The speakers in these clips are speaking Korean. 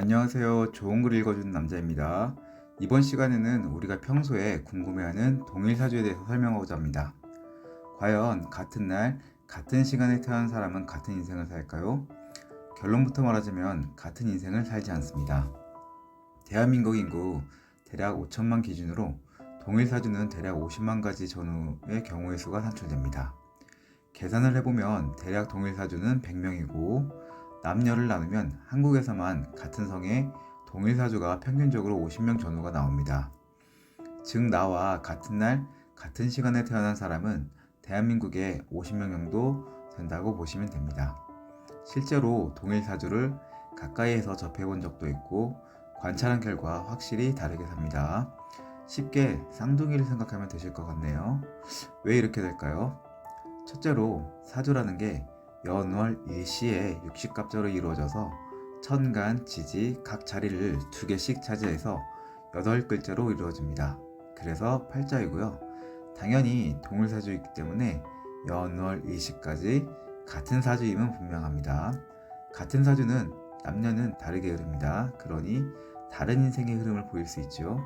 안녕하세요. 좋은 글 읽어주는 남자입니다. 이번 시간에는 우리가 평소에 궁금해하는 동일사주에 대해서 설명하고자 합니다. 과연 같은 날, 같은 시간에 태어난 사람은 같은 인생을 살까요? 결론부터 말하자면 같은 인생을 살지 않습니다. 대한민국 인구 대략 5천만 기준으로 동일사주는 대략 50만 가지 전후의 경우의 수가 산출됩니다. 계산을 해보면 대략 동일사주는 100명이고 남녀를 나누면 한국에서만 같은 성에 동일사주가 평균적으로 50명 전후가 나옵니다. 즉 나와 같은 날 같은 시간에 태어난 사람은 대한민국에 50명 정도 된다고 보시면 됩니다. 실제로 동일사주를 가까이에서 접해본 적도 있고 관찰한 결과 확실히 다르게 삽니다. 쉽게 쌍둥이를 생각하면 되실 것 같네요. 왜 이렇게 될까요? 첫째로 사주라는 게 연월 일시의 육식갑자로 이루어져서 천간, 지지 각 자리를 2개씩 차지해서 8글자로 이루어집니다. 그래서 팔자이고요. 당연히 동일사주이기 때문에 연월 일시까지 같은 사주임은 분명합니다. 같은 사주는 남녀는 다르게 흐릅니다. 그러니 다른 인생의 흐름을 보일 수 있죠.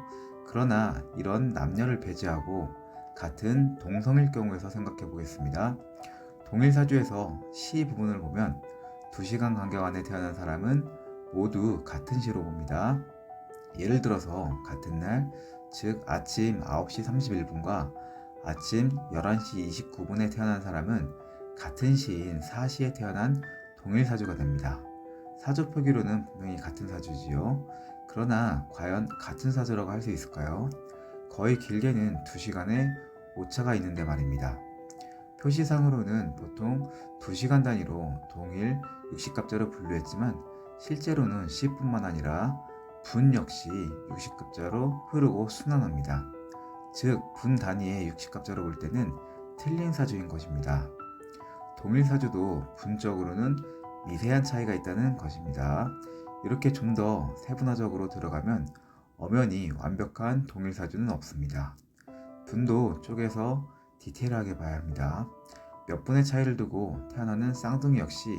그러나 이런 남녀를 배제하고 같은 동성일 경우에서 생각해 보겠습니다. 동일사주에서 시 부분을 보면 2시간 간격 안에 태어난 사람은 모두 같은 시로 봅니다. 예를 들어서 같은 날, 즉 아침 9시 31분과 아침 11시 29분에 태어난 사람은 같은 시인 사시에 태어난 동일사주가 됩니다. 사주 표기로는 분명히 같은 사주지요. 그러나 과연 같은 사주라고 할 수 있을까요? 거의 길게는 2시간의 오차가 있는데 말입니다. 표시상으로는 보통 2시간 단위로 동일 육식갑자로 분류했지만 실제로는 10분만 아니라 분 역시 육식갑자로 흐르고 순환합니다. 즉 분 단위의 육식갑자로 볼 때는 틀린 사주인 것입니다. 동일사주도 분적으로는 미세한 차이가 있다는 것입니다. 이렇게 좀 더 세분화적으로 들어가면 엄연히 완벽한 동일사주는 없습니다. 분도 쪼개서 디테일하게 봐야 합니다. 몇 분의 차이를 두고 태어나는 쌍둥이 역시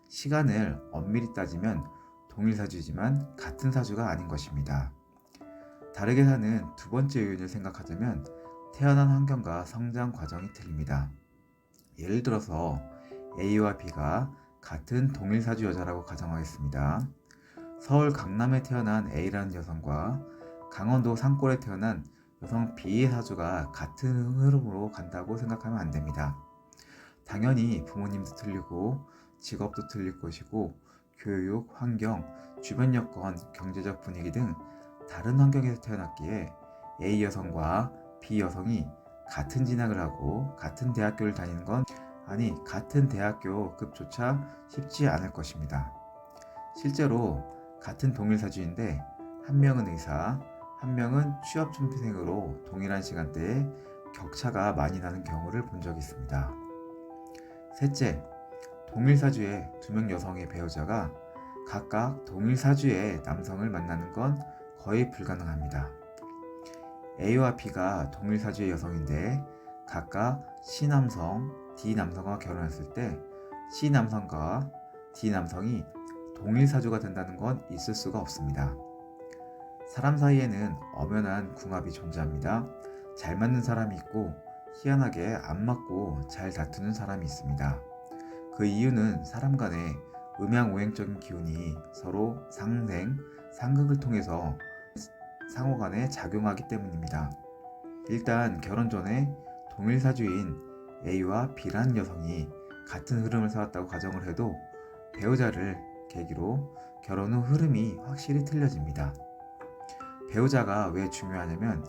시간을 엄밀히 따지면 동일사주이지만 같은 사주가 아닌 것입니다. 다르게 사는 두 번째 요인을 생각하자면 태어난 환경과 성장 과정이 틀립니다. 예를 들어서 A와 B가 같은 동일사주 여자라고 가정하겠습니다. 서울 강남에 태어난 A라는 여성과 강원도 산골에 태어난 여성 B의 사주가 같은 흐름으로 간다고 생각하면 안 됩니다. 당연히 부모님도 틀리고 직업도 틀릴 것이고 교육, 환경, 주변 여건, 경제적 분위기 등 다른 환경에서 태어났기에 A 여성과 B 여성이 같은 진학을 하고 같은 대학교를 다니는 건 같은 대학교 급조차 쉽지 않을 것입니다. 실제로 같은 동일사주인데 한 명은 의사, 한 명은 취업준비생으로 동일한 시간대에 격차가 많이 나는 경우를 본 적이 있습니다. 셋째, 동일사주의 2명 여성의 배우자가 각각 동일사주의 남성을 만나는 건 거의 불가능합니다. A와 B가 동일사주의 여성인데 각각 C 남성, D 남성과 결혼했을 때 C 남성과 D 남성이 동일사주가 된다는 건 있을 수가 없습니다. 사람 사이에는 엄연한 궁합이 존재합니다. 잘 맞는 사람이 있고 희한하게 안 맞고 잘 다투는 사람이 있습니다. 그 이유는 사람 간의 음양오행적인 기운이 서로 상생, 상극을 통해서 상호 간에 작용하기 때문입니다. 일단 결혼 전에 동일사주인 A와 B라는 여성이 같은 흐름을 살았다고 가정을 해도 배우자를 계기로 결혼 후 흐름이 확실히 틀려집니다. 배우자가 왜 중요하냐면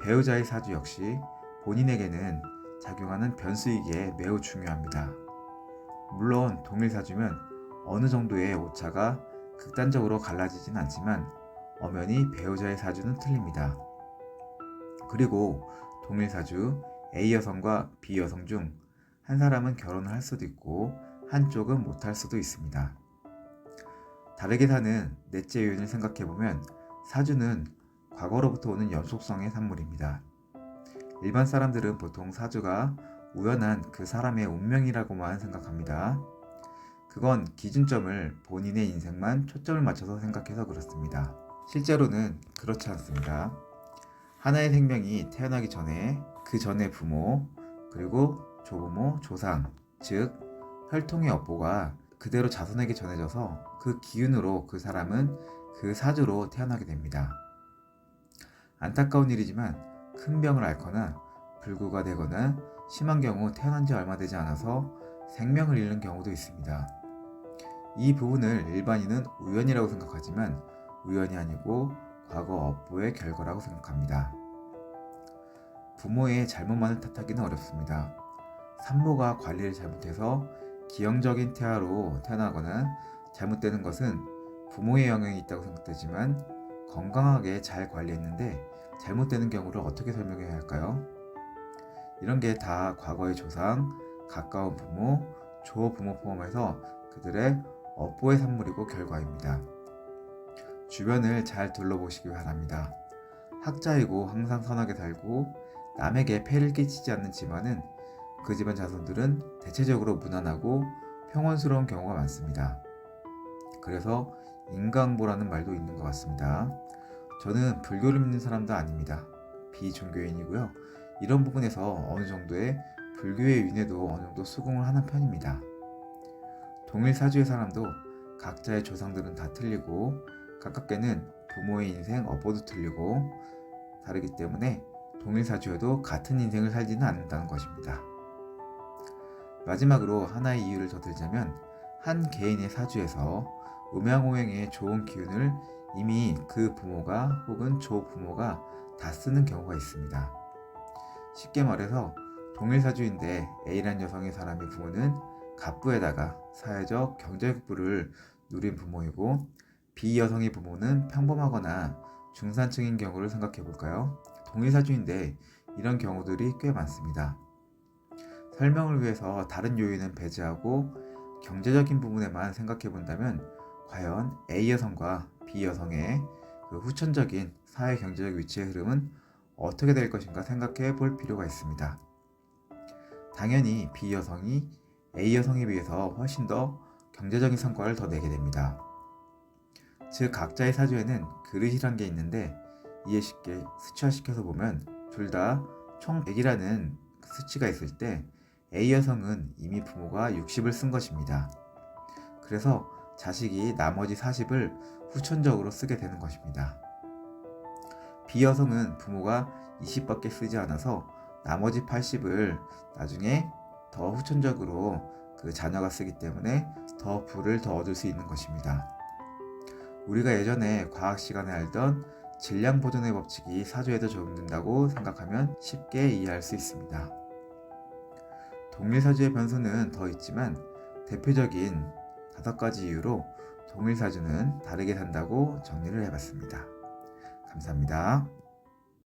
배우자의 사주 역시 본인에게는 작용하는 변수이기에 매우 중요합니다. 물론 동일사주면 어느 정도의 오차가 극단적으로 갈라지진 않지만 엄연히 배우자의 사주는 틀립니다. 그리고 동일사주 A 여성과 B 여성 중 한 사람은 결혼을 할 수도 있고 한쪽은 못할 수도 있습니다. 다르게 사는 넷째 요인을 생각해보면 사주는 과거로부터 오는 연속성의 산물입니다. 일반 사람들은 보통 사주가 우연한 그 사람의 운명이라고만 생각합니다. 그건 기준점을 본인의 인생만 초점을 맞춰서 생각해서 그렇습니다. 실제로는 그렇지 않습니다. 하나의 생명이 태어나기 전에 그 전에 부모, 그리고 조부모, 조상, 즉 혈통의 업보가 그대로 자손에게 전해져서 그 기운으로 그 사람은 그 사주로 태어나게 됩니다. 안타까운 일이지만 큰 병을 앓거나 불구가 되거나 심한 경우 태어난 지 얼마 되지 않아서 생명을 잃는 경우도 있습니다. 이 부분을 일반인은 우연이라고 생각하지만 우연이 아니고 과거 업보의 결과라고 생각합니다. 부모의 잘못만을 탓하기는 어렵습니다. 산모가 관리를 잘못해서 기형적인 태아로 태어나거나 잘못되는 것은 부모의 영향이 있다고 생각되지만 건강하게 잘 관리했는데 잘못되는 경우를 어떻게 설명해야 할까요? 이런 게 다 과거의 조상, 가까운 부모, 조부모 포함해서 그들의 업보의 산물이고 결과입니다. 주변을 잘 둘러보시기 바랍니다. 학자이고 항상 선하게 살고 남에게 폐를 끼치지 않는 집안은 그 집안 자손들은 대체적으로 무난하고 평온스러운 경우가 많습니다. 그래서 인과응보라는 말도 있는 것 같습니다. 저는 불교를 믿는 사람도 아닙니다. 비종교인이고요. 이런 부분에서 어느 정도의 불교의 윤회도 어느 정도 수긍을 하는 편입니다. 동일 사주의 사람도 각자의 조상들은 다 틀리고 가깝게는 부모의 인생 업보도 틀리고 다르기 때문에 동일 사주에도 같은 인생을 살지는 않는다는 것입니다. 마지막으로 하나의 이유를 더 들자면 한 개인의 사주에서 음양오행의 좋은 기운을 이미 그 부모가 혹은 조부모가 다 쓰는 경우가 있습니다. 쉽게 말해서 동일 사주인데 A란 여성의 사람의 부모는 갑부에다가 사회적 경제적 부를 누린 부모이고 B 여성의 부모는 평범하거나 중산층인 경우를 생각해 볼까요? 동일 사주인데 이런 경우들이 꽤 많습니다. 설명을 위해서 다른 요인은 배제하고 경제적인 부분에만 생각해 본다면 과연 A 여성과 B 여성의 그 후천적인 사회 경제적 위치의 흐름은 어떻게 될 것인가 생각해 볼 필요가 있습니다. 당연히 B 여성이 A 여성에 비해서 훨씬 더 경제적인 성과를 더 내게 됩니다. 즉 각자의 사주에는 그릇이란 게 있는데 이해 쉽게 수치화시켜서 보면 둘 다 총 100이라는 수치가 있을 때 A 여성은 이미 부모가 60을 쓴 것입니다. 그래서 자식이 나머지 40을 후천적으로 쓰게 되는 것입니다. B 여성은 부모가 20밖에 쓰지 않아서 나머지 80을 나중에 더 후천적으로 그 자녀가 쓰기 때문에 더 부를 더 얻을 수 있는 것입니다. 우리가 예전에 과학 시간에 알던 질량 보존의 법칙이 사주에도 적용된다고 생각하면 쉽게 이해할 수 있습니다. 동일 사주의 변수는 더 있지만 대표적인 5가지 이유로 동일 사주는 다르게 산다고 정리를 해봤습니다. 감사합니다.